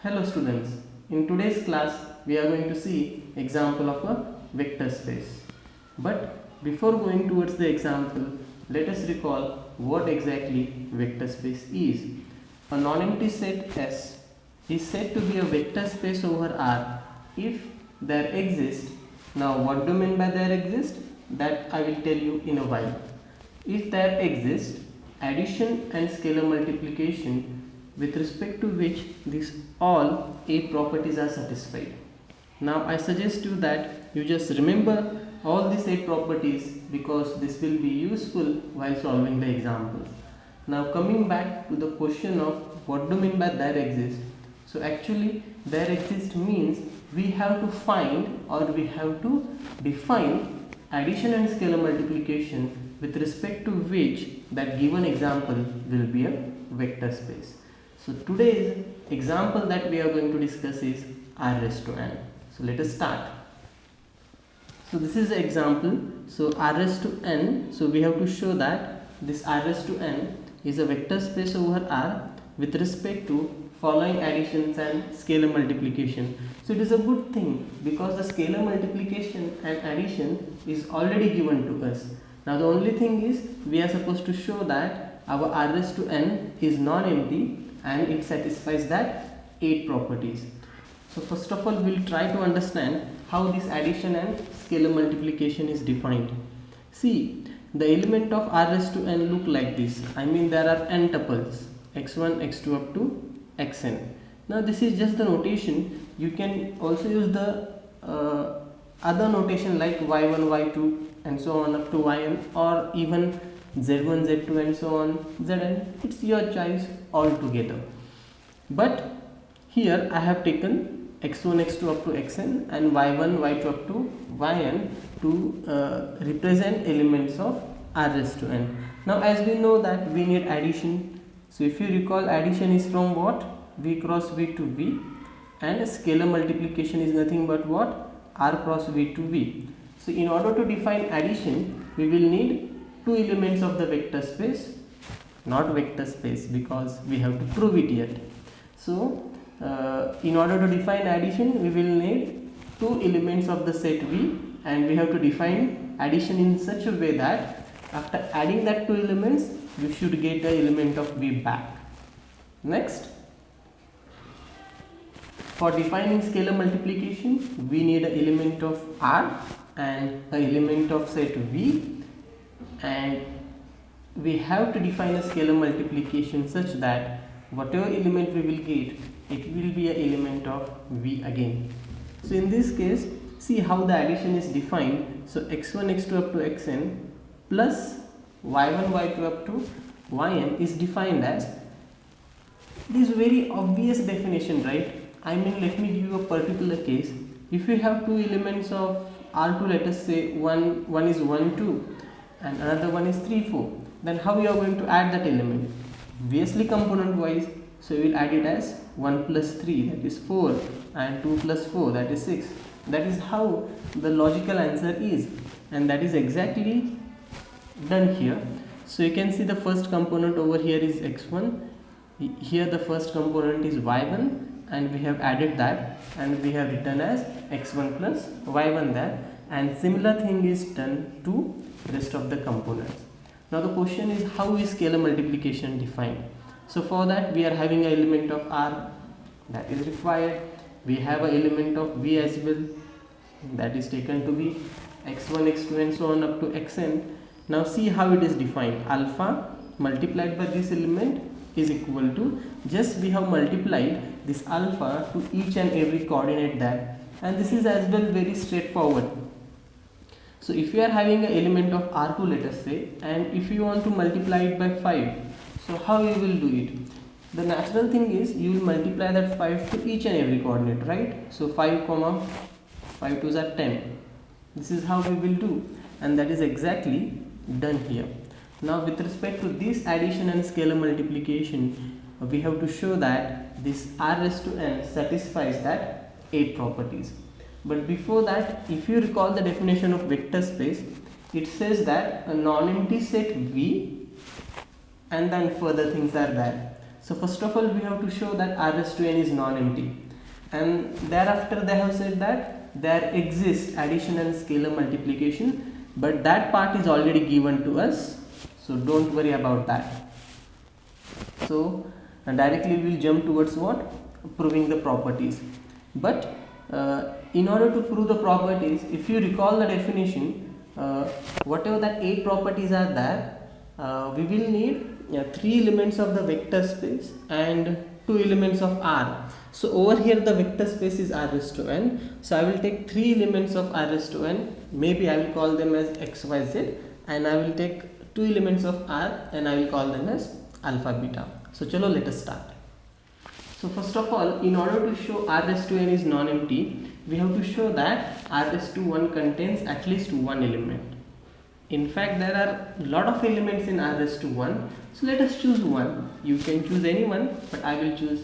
Hello students, in today's class we are going to see example of a vector space. But before going towards the example, let us recall what exactly vector space is. A non-empty set S is said to be a vector space over R if there exists. Now what do you mean by there exists? That I will tell you in a while. If there exists addition and scalar multiplication with respect to which these all 8 properties are satisfied. Now I suggest you that you just remember all these 8 properties because this will be useful while solving the examples. Now coming back to the question of what do you mean by there exists. So actually there exists means we have to find or we have to define addition and scalar multiplication with respect to which that given example will be a vector space. So today's example that we are going to discuss is r raised to n. So let us start. So this is the example. So r raised to n. So we have to show that this r raised to n is a vector space over R with respect to following additions and scalar multiplication. So it is a good thing because the scalar multiplication and addition is already given to us. Now the only thing is we are supposed to show that our r raised to n is non-empty and it satisfies that 8 properties. So first of all we will try to understand how this addition and scalar multiplication is defined. See, the element of r raised to n look like this. I mean there are n tuples x1, x2 up to xn. Now this is just the notation. You can also use the other notation like y1, y2 and so on up to yn, or even z1, z2 and so on zn. It's your choice altogether. But here I have taken x1, x2 up to xn and y1, y2 up to yn to represent elements of r raised to n. Now as we know that we need addition. So if you recall, addition is from what? V cross V to V, and scalar multiplication is nothing but what? R cross V to V. So in order to define addition, we will need two elements of the vector space, not vector space because we have to prove it yet. So in order to define addition, we will need two elements of the set V, and we have to define addition in such a way that after adding that two elements, you should get the element of V back. Next, for defining scalar multiplication, we need an element of R and an element of set V, and we have to define a scalar multiplication such that whatever element we will get, it will be an element of V again. So in this case, see how the addition is defined. So x1, x2 up to xn plus y1, y2 up to yn is defined as, it is very obvious definition, right? I mean, let me give you a particular case. If you have two elements of R2, let us say one is 1, 2 and another one is 3, 4, then how you are going to add that element? Obviously component wise. So you will add it as 1 plus 3, that is 4, and 2 plus 4, that is 6. That is how the logical answer is, and that is exactly done here. So you can see the first component over here is x1, here the first component is y1, and we have added that and we have written as x1 plus y1 there, and similar thing is done to rest of the components. Now the question is, how is scalar multiplication defined? So for that we are having an element of R that is required. We have an element of V as well that is taken to be x1, x2 and so on up to xn. Now see how it is defined. Alpha multiplied by this element is equal to, just we have multiplied this alpha to each and every coordinate there, and this is as well very straightforward. So if you are having an element of R2, let us say, and if you want to multiply it by 5, so how you will do it? The natural thing is you will multiply that 5 to each and every coordinate, right? So 5 comma 5 2s are 10. This is how we will do, and that is exactly done here. Now with respect to this addition and scalar multiplication, we have to show that this r raised to n satisfies that 8 properties. But before that, if you recall the definition of vector space, it says that a non-empty set V and then further things are there. So first of all we have to show that r raised to n is non-empty, and thereafter they have said that there exists addition and scalar multiplication, but that part is already given to us, so don't worry about that. So directly we will jump towards what? Proving the properties. But in order to prove the properties, if you recall the definition, whatever that 8 properties are there, we will need 3 elements of the vector space and 2 elements of R. So over here the vector space is r raised to n, so I will take 3 elements of r raised to n, maybe I will call them as x, y, z, and I will take 2 elements of r and I will call them as alpha, beta. So chalo, let us start. So first of all, in order to show r raised to n is non-empty, we have to show that r raised to 1 contains at least one element. In fact, there are a lot of elements in r raised to 1, so let us choose one. You can choose any one, but I will choose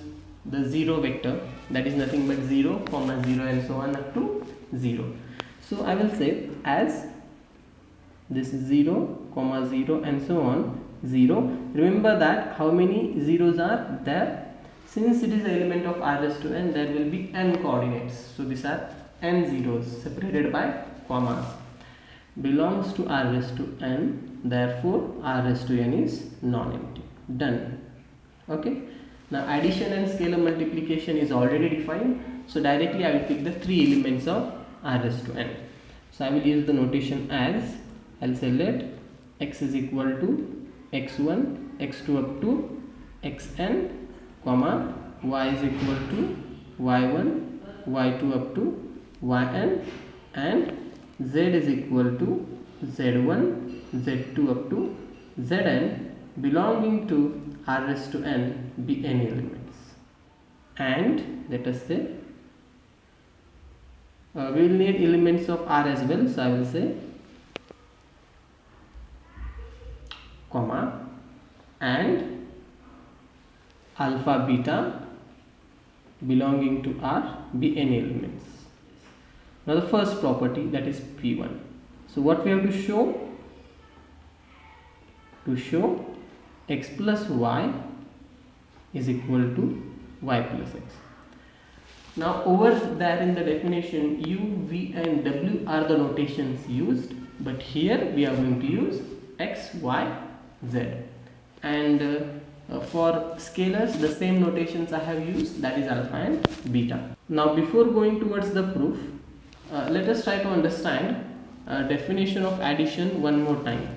the 0 vector, that is nothing but 0, 0 and so on up to 0. So I will say as this 0, 0 and so on 0. Remember that how many zeros are there? Since it is an element of r raised to n, there will be n coordinates, so these are n zeros separated by commas. Belongs to r raised to n, therefore r raised to n is non-empty. Done. Okay. Now addition and scalar multiplication is already defined, so directly I will pick the 3 elements of r raised to n. So I will use the notation as, I will say let x is equal to x1, x2 up to xn, comma y is equal to y1, y2 up to yn, and z is equal to z1, z2 up to zn, belonging to r raised to n be any elements. And let us say we will need elements of r as well, so I will say comma and alpha, beta belonging to r be any elements. Now the first property, that is P1. So what we have to show? To show x plus y is equal to y plus x. Now over there in the definition, u, v and w are the notations used, but here we are going to use x, y, z. And for scalars the same notations I have used, that is alpha and beta. Now before going towards the proof, let us try to understand definition of addition one more time.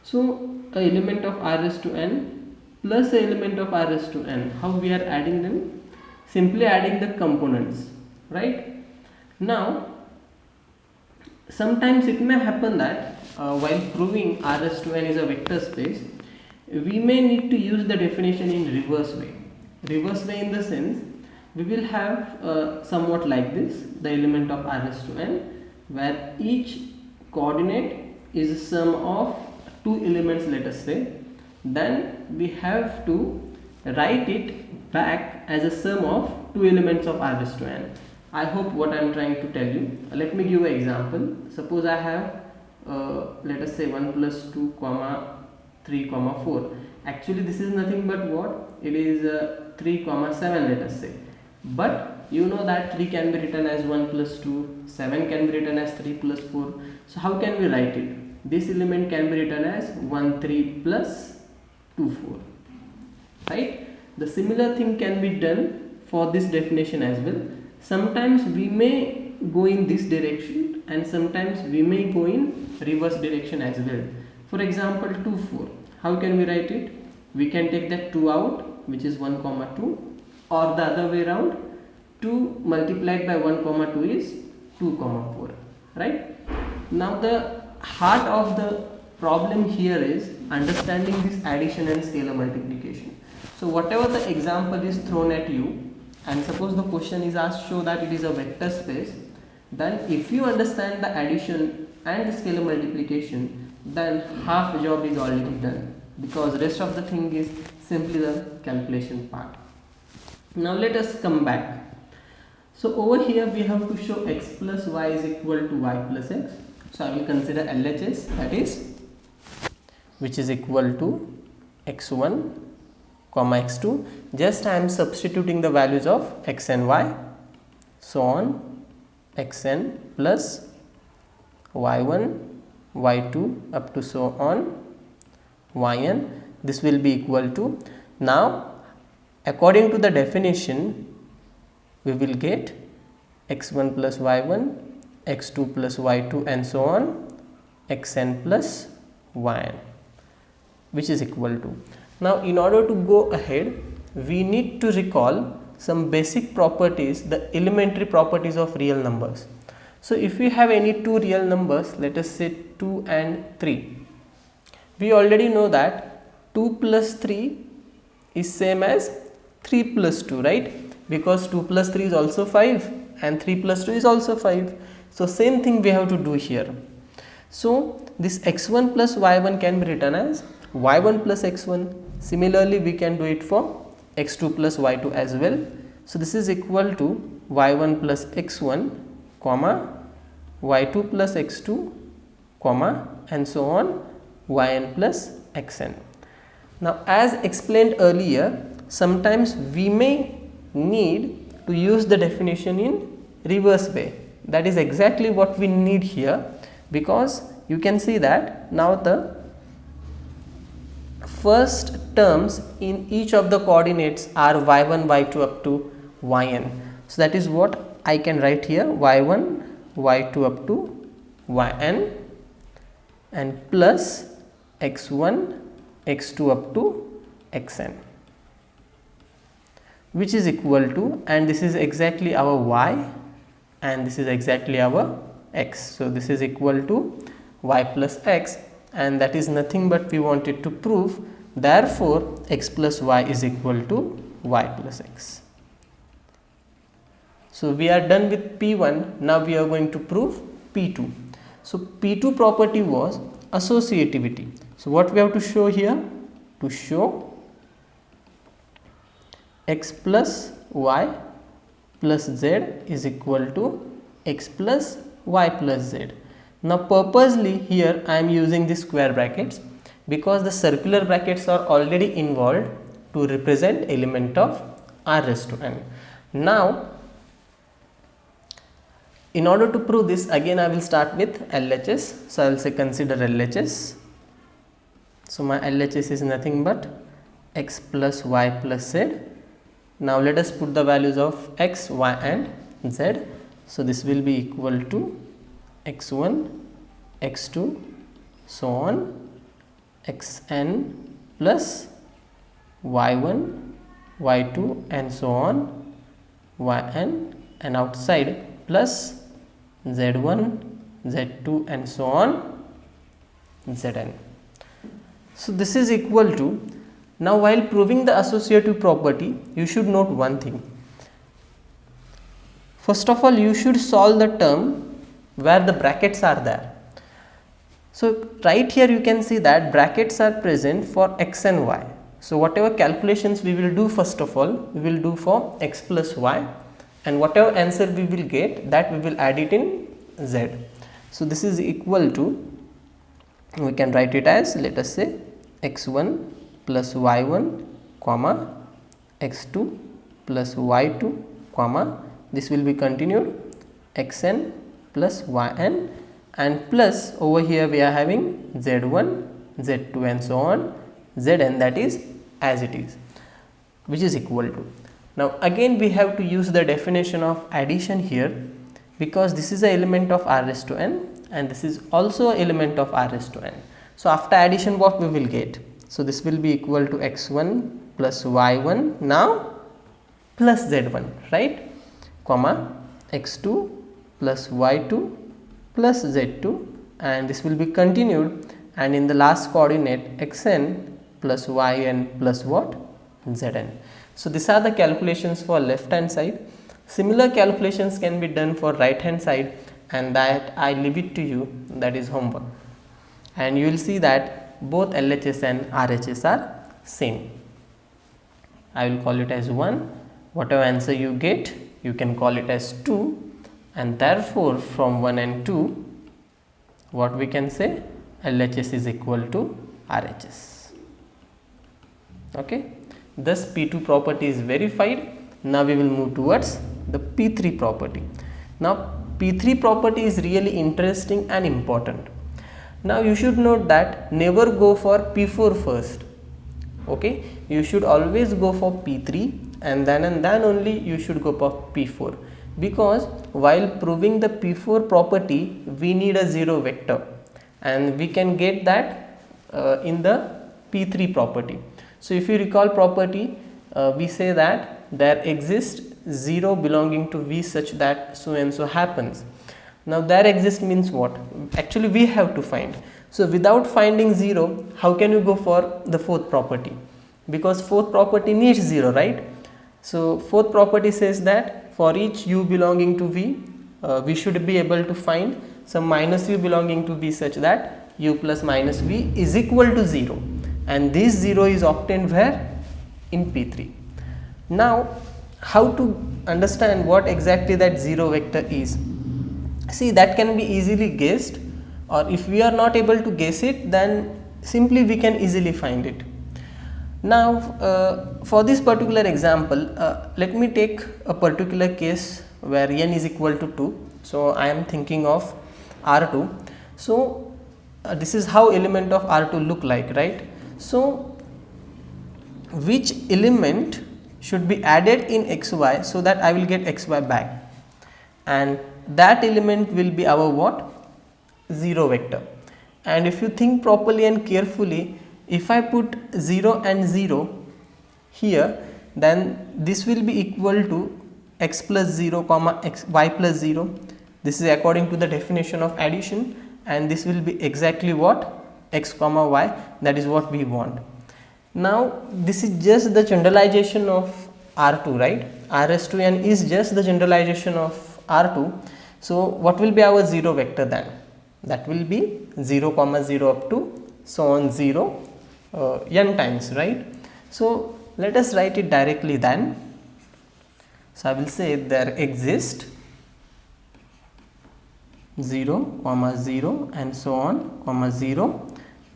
So a element of r raised to n plus a element of r raised to n, how we are adding them? Simply adding the components, right? Now sometimes it may happen that while proving r raised to n is a vector space, we may need to use the definition in reverse way. Reverse way in the sense, we will have somewhat like this, the element of r raised to n, where each coordinate is a sum of 2 elements, let us say. Then we have to write it back as a sum of 2 elements of r raised to n. I hope what I am trying to tell you. Let me give an example. Suppose I have let us say 1 plus 2 comma 3 comma 4. Actually this is nothing but what? It is 3 comma 7, let us say. But you know that 3 can be written as 1 plus 2, 7 can be written as 3 plus 4. So how can we write it? This element can be written as 1 3 plus 2 4, right? The similar thing can be done for this definition as well. Sometimes we may go in this direction and sometimes we may go in reverse direction as well. For example 2 4, how can we write it? We can take that 2 out, which is 1 comma 2, or the other way around, 2 multiplied by 1 comma 2 is 2 comma 4, right? Now the heart of the problem here is understanding this addition and scalar multiplication. So whatever the example is thrown at you, and suppose the question is asked show that it is a vector space, then if you understand the addition and the scalar multiplication, then half the job is already done, because rest of the thing is simply the calculation part. Now let us come back. So over here we have to show x plus y is equal to y plus x. So I will consider LHS, that is which is equal to x1, comma x2. Just I am substituting the values of x and y, so on xn plus y1 y2 up to so on yn. This will be equal to, now according to the definition we will get x1 plus y1, x2 plus y2 and so on xn plus yn, which is equal to. Now in order to go ahead, we need to recall some basic properties, the elementary properties of real numbers. So if we have any two real numbers, let us say 2 and 3, we already know that 2 plus 3 is same as 3 plus 2, right? Because 2 plus 3 is also 5 and 3 plus 2 is also 5. So same thing we have to do here. So this x1 plus y1 can be written as y1 plus x1. Similarly, we can do it for x2 plus y2 as well. So this is equal to y1 plus x1 comma y2 plus x2 comma and so on yn plus xn. Now as explained earlier, sometimes we may need to use the definition in reverse way. That is exactly what we need here, because you can see that now the first terms in each of the coordinates are y1 y2 up to yn. So that is what I can write here, y1 y2 up to yn and plus x1 x2 up to xn, which is equal to, and this is exactly our y and this is exactly our x. So this is equal to y plus x, and that is nothing but we wanted to prove, therefore x plus y is equal to y plus x. So we are done with P1. Now we are going to prove P2. So P2 property was associativity. So what we have to show here? To show x plus y plus z is equal to x plus y plus z. Now purposely here I am using the square brackets because the circular brackets are already involved to represent element of r raised to n. Now in order to prove this, again I will start with LHS. So I will say consider LHS. So my LHS is nothing but x plus y plus z. Now let us put the values of x, y and z. So this will be equal to x1, x2, so on xn plus y1, y2 and so on yn, and outside plus z1, z2 and so on zn. So this is equal to, now while proving the associative property, you should note one thing. First of all, you should solve the term where the brackets are there. So right here you can see that brackets are present for x and y. So whatever calculations we will do, first of all we will do for x plus y, and whatever answer we will get, that we will add it in z. So this is equal to, we can write it as, let us say x1 plus y1 comma x2 plus y2 comma, this will be continued xn plus yn, and plus over here we are having z1, z2 and so on zn, that is as it is, which is equal to. Now again we have to use the definition of addition here, because this is an element of r raised to n and this is also an element of r raised to n. So after addition what we will get? So this will be equal to x1 plus y1 now plus z1, right, comma x2 plus y2 plus z2, and this will be continued, and in the last coordinate xn plus yn plus what? Zn. So these are the calculations for left hand side. Similar calculations can be done for right hand side, and that I leave it to you, that is homework. And you will see that both LHS and RHS are same. I will call it as 1. Whatever answer you get, you can call it as 2, and therefore from 1 and 2 what we can say, LHS is equal to RHS. Okay. Thus P2 property is verified. Now we will move towards the P3 property. Now P3 property is really interesting and important. Now you should note that never go for P4 first. Okay, you should always go for P3 and then only you should go for P4, because while proving the P4 property we need a zero vector, and we can get that in the P3 property. So if you recall property, we say that there exists 0 belonging to V such that so and so happens. Now there exists means what? Actually we have to find. So without finding 0, how can you go for the fourth property? Because fourth property needs 0, right? So fourth property says that for each u belonging to V, we should be able to find some minus u belonging to V such that u plus minus V is equal to 0, and this 0 is obtained where? In P3. Now how to understand what exactly that 0 vector is? See, that can be easily guessed, or if we are not able to guess it, then simply we can easily find it. Now for this particular example, let me take a particular case where n is equal to 2. So I am thinking of R2. So this is how element of R2 look like, right? So which element should be added in xy so that I will get xy back, and that element will be our what? 0 vector. And if you think properly and carefully, if I put 0 and 0 here, then this will be equal to x plus 0 comma x y plus 0. This is according to the definition of addition, and this will be exactly what? X comma y. That is what we want. Now this is just the generalization of R2, right? R raised to n is just the generalization of R2. So what will be our 0 vector then? That will be 0 comma 0 up to so on 0 n times, right? So let us write it directly then. So I will say there exist 0 comma 0 and so on comma 0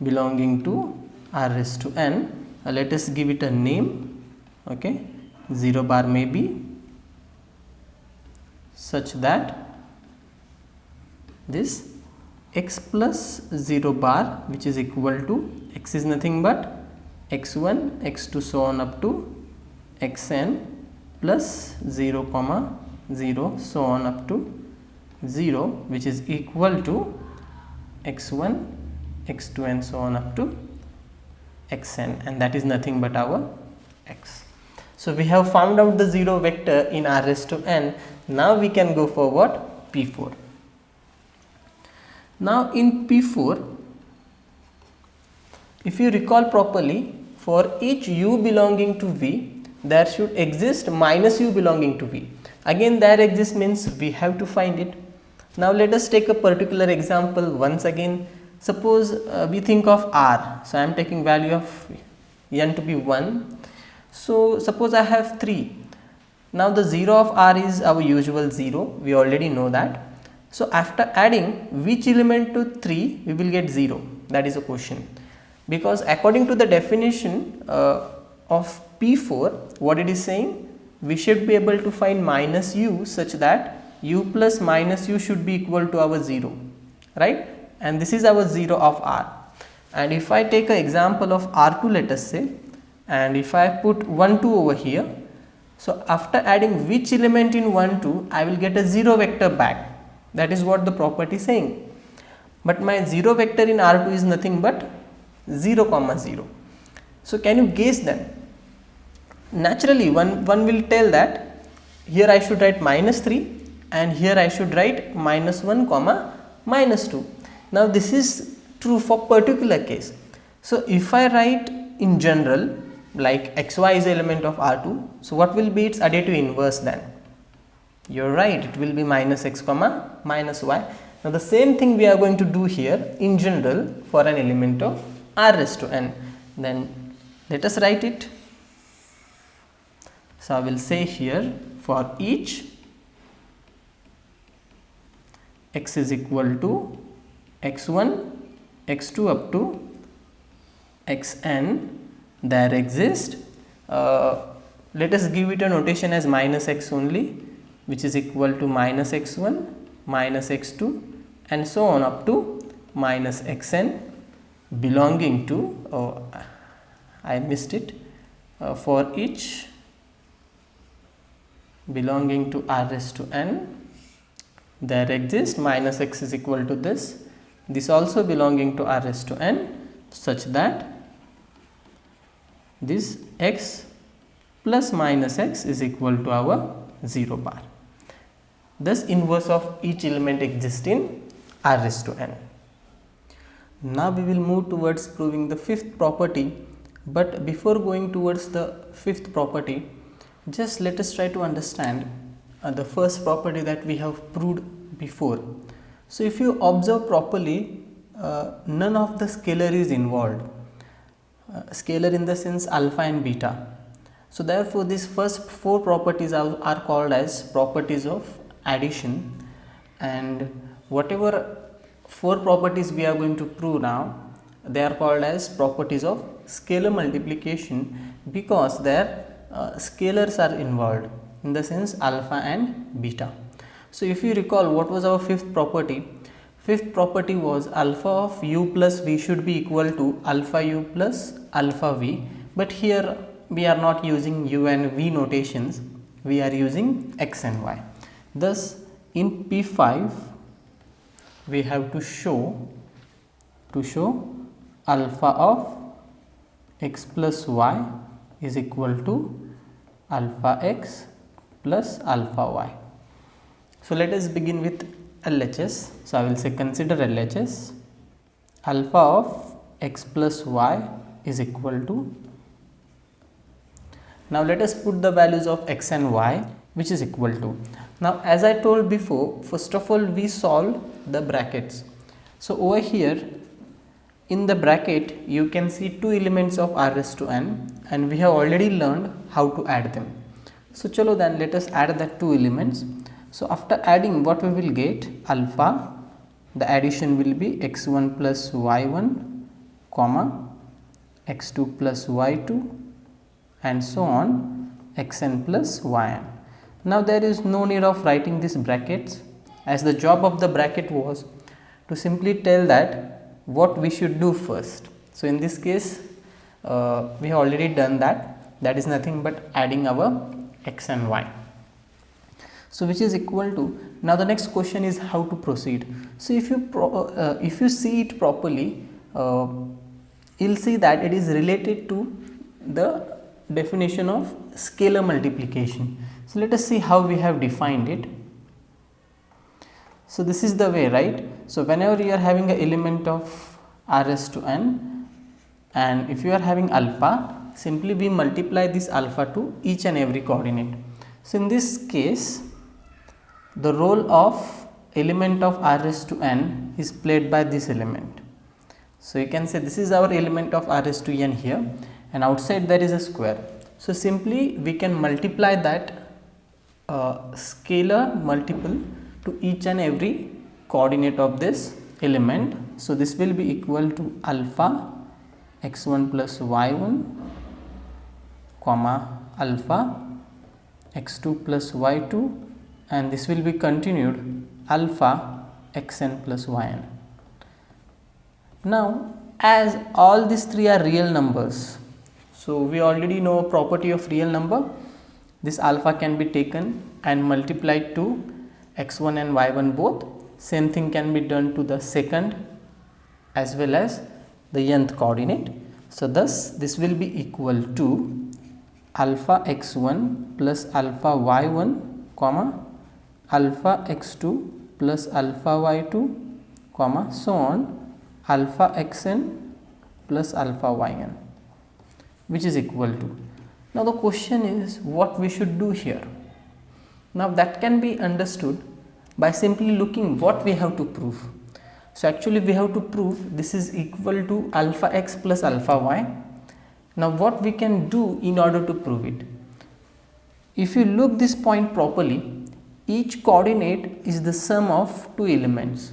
belonging to R raised to n. Let us give it a name. Okay, 0 bar may be such that this x plus 0 bar, which is equal to x is nothing but x1 x2 so on up to xn plus 0 comma 0 so on up to 0, which is equal to x1 x2 and so on up to xn, and that is nothing but our x. So we have found out the 0 vector in R raised to n. Now we can go for what? P4. Now in P4, if you recall properly, for each u belonging to V, there should exist minus u belonging to V. Again, there exists means we have to find it. Now let us take a particular example once again. Suppose we think of R. So I am taking value of n to be 1. So suppose I have 3. Now the 0 of R is our usual 0. We already know that. So after adding which element to 3, we will get 0. That is a question. Because according to the definition of P4, what it is saying, we should be able to find minus u such that u plus minus u should be equal to our 0, right? And this is our 0 of R. And if I take an example of R2, let us say, and if I put 1 2 over here, so after adding which element in 1 2, I will get a 0 vector back. That is what the property is saying. But my 0 vector in R2 is nothing but 0 comma 0. So can you guess then? Naturally one will tell that here I should write minus 3 and here I should write minus 1 comma minus 2. Now this is true for particular case. So if I write in general like xy is element of R2, so what will be its additive inverse then? You're right, it will be minus x comma minus y. Now the same thing we are going to do here in general for an element of R raised to n. Then let us write it. So I will say here for each x is equal to x1 x2 up to xn, there exist let us give it a notation as minus x only, which is equal to minus x1, minus x2 and so on up to minus xn belonging to, I missed it, for each belonging to r raised to n there exists minus x is equal to this also belonging to r raised to n, such that this x plus minus x is equal to our 0 bar. Thus, inverse of each element exists in r raised to n. Now, we will move towards proving the fifth property, but before going towards the fifth property, just let us try to understand the first property that we have proved before. So, if you observe properly, none of the scalar is involved, scalar in the sense alpha and beta. So, therefore, these first four properties are called as properties of addition, and whatever four properties we are going to prove now, they are called as properties of scalar multiplication, because their scalars are involved in the sense alpha and beta. So, if you recall, what was our fifth property? Fifth property was alpha of u plus v should be equal to alpha u plus alpha v, but here we are not using u and v notations, we are using x and y. Thus, in P5 we have to show alpha of x plus y is equal to alpha x plus alpha y. So, let us begin with LHS. So, I will say consider LHS. Alpha of x plus y is equal to, now let us put the values of x and y, which is equal to. Now, as I told before, first of all we solve the brackets. So, over here in the bracket you can see two elements of r raised to n, and we have already learned how to add them. So, chalo then let us add the two elements. So, after adding, what we will get? Alpha, the addition will be x1 plus y1 comma x2 plus y2 and so on xn plus yn. Now, there is no need of writing these brackets, as the job of the bracket was to simply tell that what we should do first. So, in this case we have already done that is nothing but adding our x and y. So, which is equal to, now the next question is how to proceed. So, if you see it properly, you will see that it is related to the definition of scalar multiplication. So, let us see how we have defined it. So, this is the way, right. So, whenever you are having an element of r raised to n, and if you are having alpha, simply we multiply this alpha to each and every coordinate. So, in this case the role of element of r raised to n is played by this element. So, you can say this is our element of r raised to n here, and outside there is a square. So, simply we can multiply that scalar multiple to each and every coordinate of this element. So, this will be equal to alpha x1 plus y1 comma alpha x2 plus y2, and this will be continued alpha xn plus yn. Now, as all these three are real numbers, so we already know a property of real number. This alpha can be taken and multiplied to x1 and y1 both. Same thing can be done to the second as well as the nth coordinate. So, thus this will be equal to alpha x1 plus alpha y1 comma alpha x2 plus alpha y2 comma so on alpha xn plus alpha yn, which is equal to. Now, the question is what we should do here. Now, that can be understood by simply looking what we have to prove. So, actually we have to prove this is equal to alpha x plus alpha y. Now, what we can do in order to prove it? If you look this point properly, each coordinate is the sum of two elements.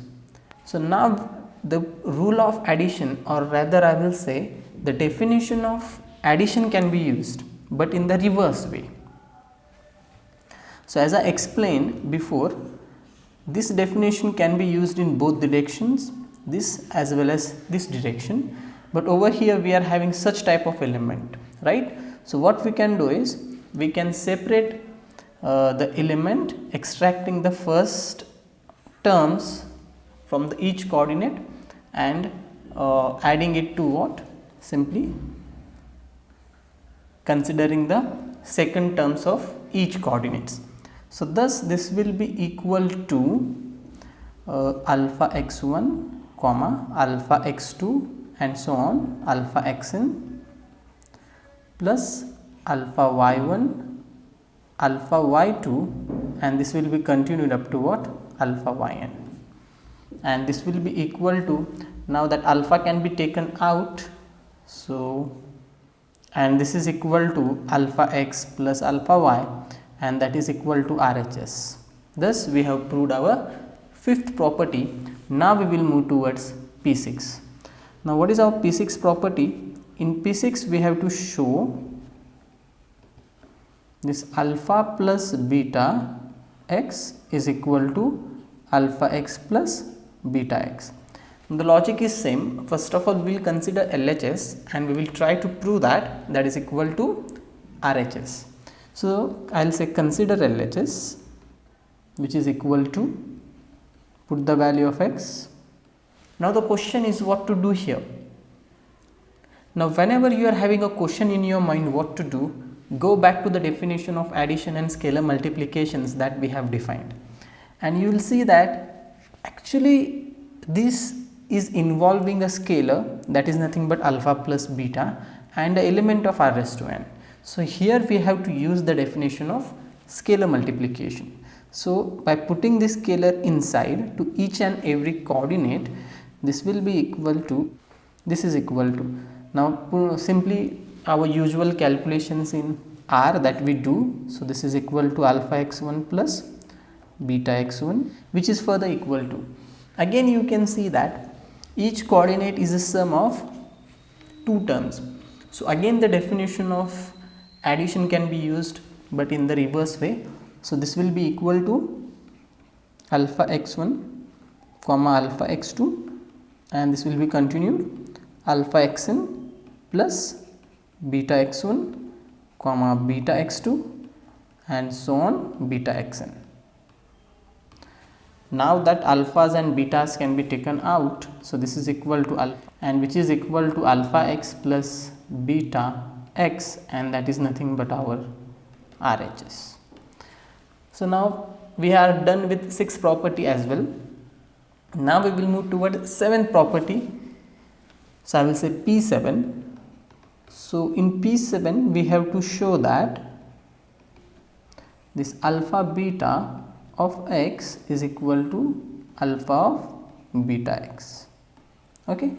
So, now the rule of addition, or rather I will say the definition of addition can be used but in the reverse way. So as I explained before, this definition can be used in both directions, this as well as this direction, but over here we are having such type of element, right? So what we can do is we can separate the element, extracting the first terms from each coordinate and adding it to what? Simply considering the second terms of each coordinates. So thus this will be equal to alpha x1 comma alpha x2 and so on, alpha xn plus alpha y1 alpha y2, and this will be continued up to what? Alpha yn, and this will be equal to, now that alpha can be taken out, so and this is equal to alpha x plus alpha y, and that is equal to RHS. Thus we have proved our fifth property. Now we will move towards P6. Now what is our P6 property? In P6 we have to show this alpha plus beta x is equal to alpha x plus beta x. The logic is same. First of all, we will consider LHS and we will try to prove that is equal to RHS. So I will say consider LHS, which is equal to, put the value of x. Now the question is what to do here. Now whenever you are having a question in your mind what to do, go back to the definition of addition and scalar multiplications that we have defined, and you will see that actually this is involving a scalar that is nothing but alpha plus beta and the element of r raised to n. So here we have to use the definition of scalar multiplication. So by putting this scalar inside to each and every coordinate, this will be equal to, this is equal to, now simply our usual calculations in R that we do. So this is equal to alpha x1 plus beta x1, which is further equal to, again you can see that each coordinate is a sum of two terms. So again the definition of addition can be used, but in the reverse way. So this will be equal to alpha x1 comma alpha x2, and this will be continued alpha xn plus beta x1 comma beta x2 and so on beta xn. Now that alphas and betas can be taken out, so this is equal to alpha, and which is equal to alpha x plus beta x, and that is nothing but our RHS. So now we are done with sixth property as well. Now we will move toward seventh property. So I will say P7. So in P7 we have to show that this alpha beta of x is equal to alpha of beta x. Okay,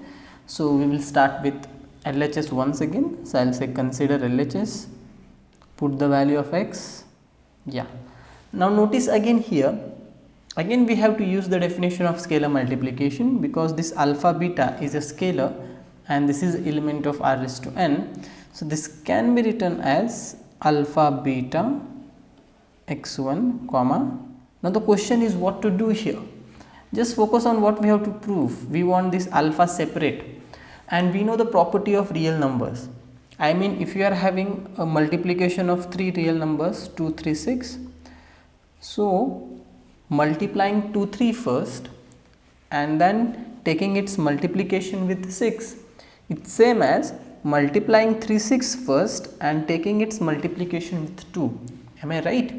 so we will start with LHS once again. So I will say consider LHS, put the value of x. Yeah, now notice again here, again we have to use the definition of scalar multiplication, because this alpha beta is a scalar and this is element of r raised to n. So this can be written as alpha beta x1 comma. Now the question is what to do here. Just focus on what we have to prove. We want this alpha separate, and we know the property of real numbers. I mean, if you are having a multiplication of three real numbers 2, 3, 6, so multiplying 2, 3 first and then taking its multiplication with 6, it's same as multiplying 3, 6 first and taking its multiplication with 2. Am I right?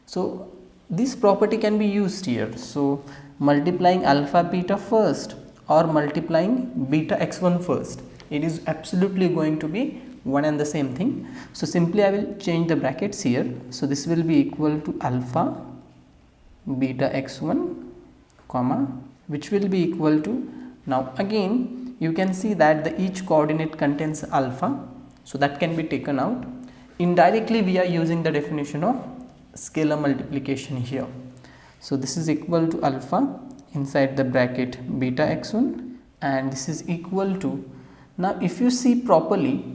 So this property can be used here. So multiplying alpha beta first or multiplying beta x1 first, it is absolutely going to be one and the same thing. So simply I will change the brackets here. So this will be equal to alpha beta x1 comma, which will be equal to, now again you can see that the each coordinate contains alpha, so that can be taken out. Indirectly we are using the definition of scalar multiplication here. So this is equal to alpha inside the bracket beta x1, and this is equal to, now if you see properly,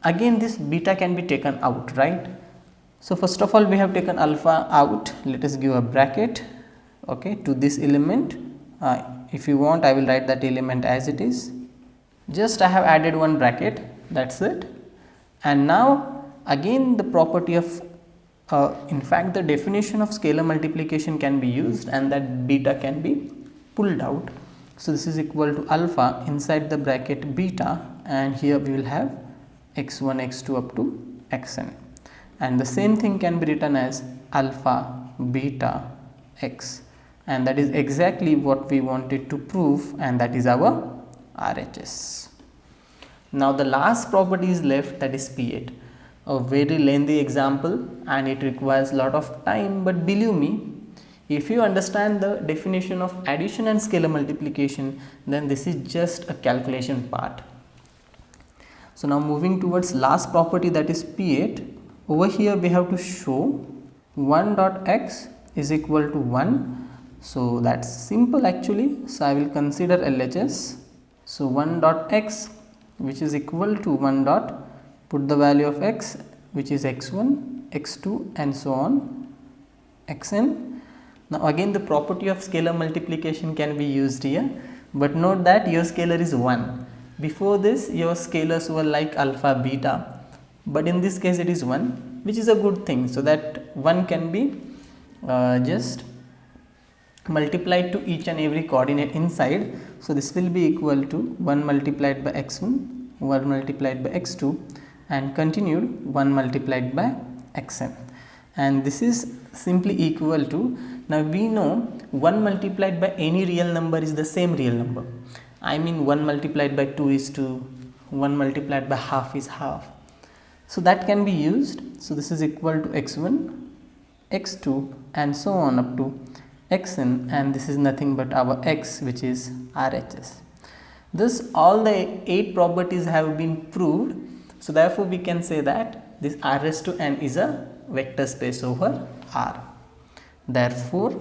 again this beta can be taken out, right? So first of all we have taken alpha out. Let us give a bracket, okay, to this element. If you want, I will write that element as it is. Just I have added one bracket, that's it. And now again the property of in fact the definition of scalar multiplication can be used, and that beta can be pulled out. So this is equal to alpha inside the bracket beta, and here we will have x1 x2 up to xn, and the same thing can be written as alpha beta x, and that is exactly what we wanted to prove, and that is our RHS. Now the last property is left, that is P8. A very lengthy example and it requires lot of time, but believe me, if you understand the definition of addition and scalar multiplication, then this is just a calculation part. So now moving towards last property, that is P8. Over here we have to show 1 dot x is equal to 1. So that's simple actually. So I will consider LHS. So 1 dot x, which is equal to 1 dot, put the value of x, which is x1, x2 and so on, xn. Now again the property of scalar multiplication can be used here, but note that your scalar is 1. Before this your scalars were like alpha, beta, but in this case it is 1, which is a good thing. So that 1 can be just multiplied to each and every coordinate inside. So this will be equal to 1 multiplied by x1, 1 multiplied by x2 and continued 1 multiplied by xn, and this is simply equal to, now we know 1 multiplied by any real number is the same real number. I mean 1 multiplied by 2 is 2, 1 multiplied by half is half. So that can be used. So this is equal to x1, x2 and so on up to xn, and this is nothing but our x, which is RHS. Thus all the 8 properties have been proved. So therefore we can say that this R raised to n is a vector space over R. Therefore